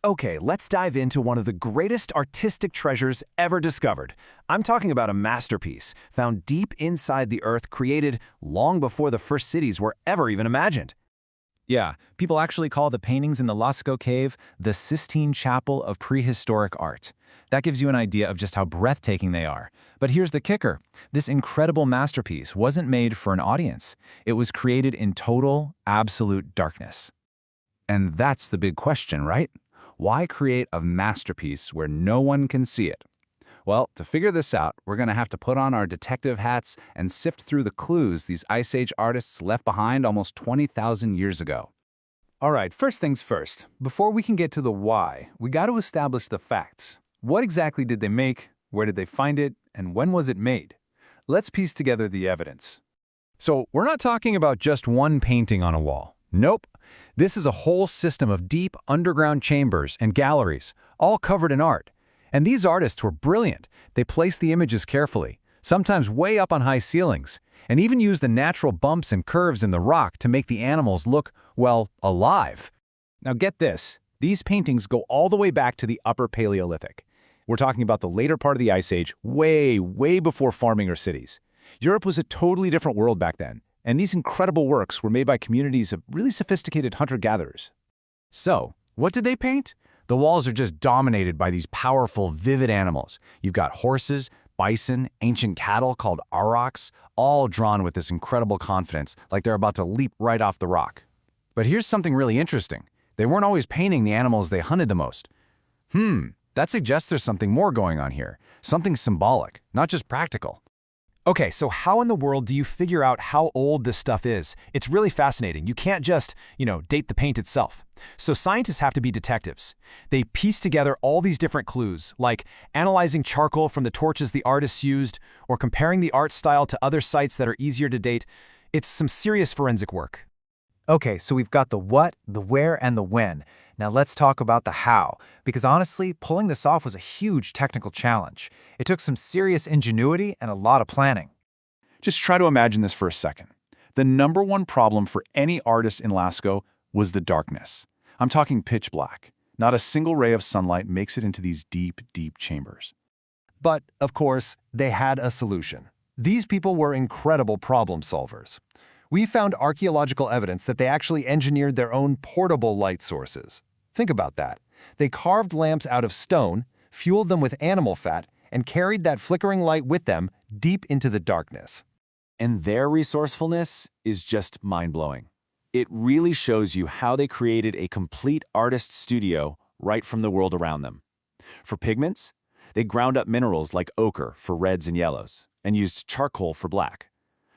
Okay, let's dive into one of the greatest artistic treasures ever discovered. I'm talking about a masterpiece found deep inside the earth, created long before the first cities were ever even imagined. Yeah, people actually call the paintings in the Lascaux cave the Sistine Chapel of prehistoric art. That gives you an idea of just how breathtaking they are. But here's the kicker. This incredible masterpiece wasn't made for an audience. It was created in total, absolute darkness. And that's the big question, right? Why create a masterpiece where no one can see it? Well, to figure this out, we're going to have to put on our detective hats and sift through the clues these Ice Age artists left behind almost 20,000 years ago. All right, first things first. Before we can get to the why, we got to establish the facts. What exactly did they make? Where did they find it? And when was it made? Let's piece together the evidence. So, we're not talking about just one painting on a wall. Nope. This is a whole system of deep underground chambers and galleries, all covered in art. And these artists were brilliant. They placed the images carefully, sometimes way up on high ceilings, and even used the natural bumps and curves in the rock to make the animals look, well, alive. Now get this, these paintings go all the way back to the Upper Paleolithic. We're talking about the later part of the Ice Age, way before farming or cities. Europe was a totally different world back then, and these incredible works were made by communities of really sophisticated hunter-gatherers. So, what did they paint? The walls are just dominated by these powerful, vivid animals. You've got horses, bison, ancient cattle called aurochs, all drawn with this incredible confidence, like they're about to leap right off the rock. But here's something really interesting. They weren't always painting the animals they hunted the most. That suggests there's something more going on here. Something symbolic, not just practical. Okay, so how in the world do you figure out how old this stuff is? It's really fascinating. You can't just, date the paint itself. So scientists have to be detectives. They piece together all these different clues, like analyzing charcoal from the torches the artists used, or comparing the art style to other sites that are easier to date. It's some serious forensic work. Okay, so we've got the what, the where, and the when. Now let's talk about the how, because honestly, pulling this off was a huge technical challenge. It took some serious ingenuity and a lot of planning. Just try to imagine this for a second. The number one problem for any artist in Lascaux was the darkness. I'm talking pitch black. Not a single ray of sunlight makes it into these deep chambers. But, of course, they had a solution. These people were incredible problem solvers. We found archaeological evidence that they actually engineered their own portable light sources. Think about that. They carved lamps out of stone, fueled them with animal fat, and carried that flickering light with them deep into the darkness. And their resourcefulness is just mind-blowing. It really shows you how they created a complete artist studio right from the world around them. For pigments, they ground up minerals like ochre for reds and yellows, and used charcoal for black.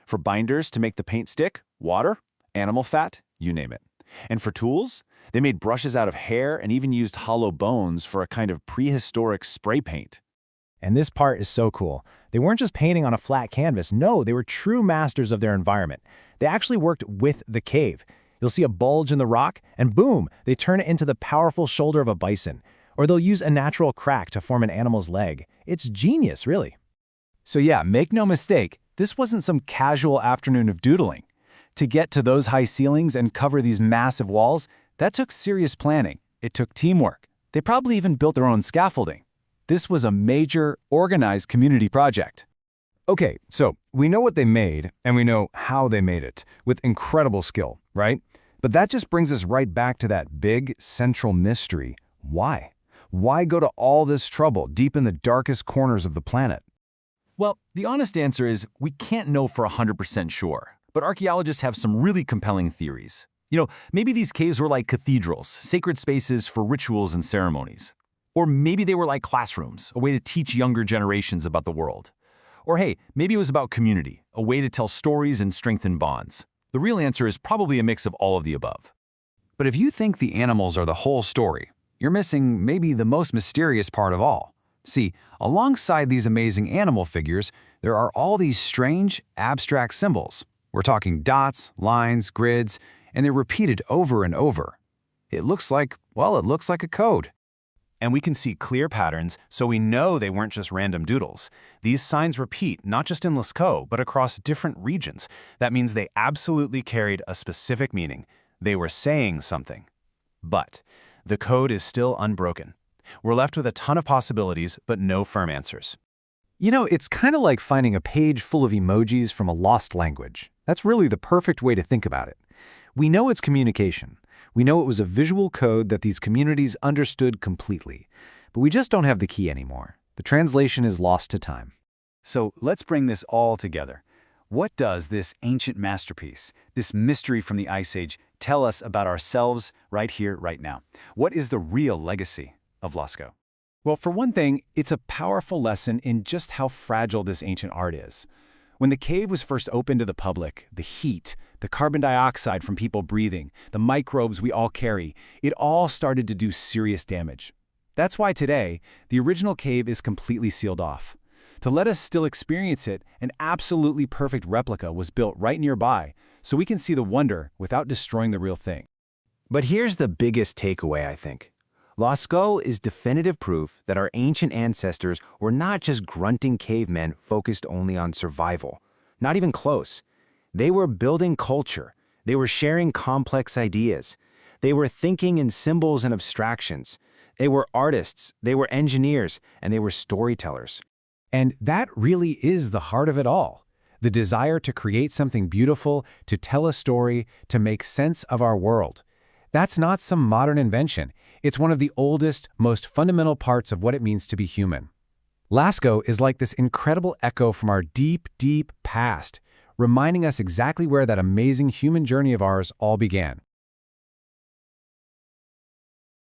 For binders to make the paint stick, water, animal fat, you name it. And for tools, they made brushes out of hair and even used hollow bones for a kind of prehistoric spray paint. And this part is so cool. They weren't just painting on a flat canvas. No, they were true masters of their environment. They actually worked with the cave. You'll see a bulge in the rock, and boom, they turn it into the powerful shoulder of a bison. Or they'll use a natural crack to form an animal's leg. It's genius, really. So yeah, make no mistake, this wasn't some casual afternoon of doodling. To get to those high ceilings and cover these massive walls, that took serious planning. It took teamwork. They probably even built their own scaffolding. This was a major, organized community project. Okay, so we know what they made, and we know how they made it, with incredible skill, right? But that just brings us right back to that big, central mystery. Why? Why go to all this trouble deep in the darkest corners of the planet? Well, the honest answer is we can't know for 100% sure, but archaeologists have some really compelling theories. Maybe these caves were like cathedrals, sacred spaces for rituals and ceremonies. Or maybe they were like classrooms, a way to teach younger generations about the world. Or hey, maybe it was about community, a way to tell stories and strengthen bonds. The real answer is probably a mix of all of the above. But if you think the animals are the whole story, you're missing maybe the most mysterious part of all. See, alongside these amazing animal figures, there are all these strange, abstract symbols. We're talking dots, lines, grids, and they're repeated over and over. It looks like a code. And we can see clear patterns, so we know they weren't just random doodles. These signs repeat not just in Lascaux, but across different regions. That means they absolutely carried a specific meaning. They were saying something. But The code is still unbroken. We're left with a ton of possibilities, but no firm answers. You know, it's kind of like finding a page full of emojis from a lost language. That's really the perfect way to think about it. We know it's communication. We know it was a visual code that these communities understood completely. But we just don't have the key anymore. The translation is lost to time. So let's bring this all together. What does this ancient masterpiece, this mystery from the Ice Age, tell us about ourselves right here, right now? What is the real legacy of Lascaux? Well, for one thing, it's a powerful lesson in just how fragile this ancient art is. When the cave was first opened to the public, the heat, the carbon dioxide from people breathing, the microbes we all carry, it all started to do serious damage. That's why today, the original cave is completely sealed off. To let us still experience it, an absolutely perfect replica was built right nearby, so we can see the wonder without destroying the real thing. But here's the biggest takeaway, I think. Lascaux is definitive proof that our ancient ancestors were not just grunting cavemen focused only on survival. Not even close. They were building culture. They were sharing complex ideas. They were thinking in symbols and abstractions. They were artists, they were engineers, and they were storytellers. And that really is the heart of it all. The desire to create something beautiful, to tell a story, to make sense of our world. That's not some modern invention. It's one of the oldest, most fundamental parts of what it means to be human. Lascaux is like this incredible echo from our deep, deep past, reminding us exactly where that amazing human journey of ours all began.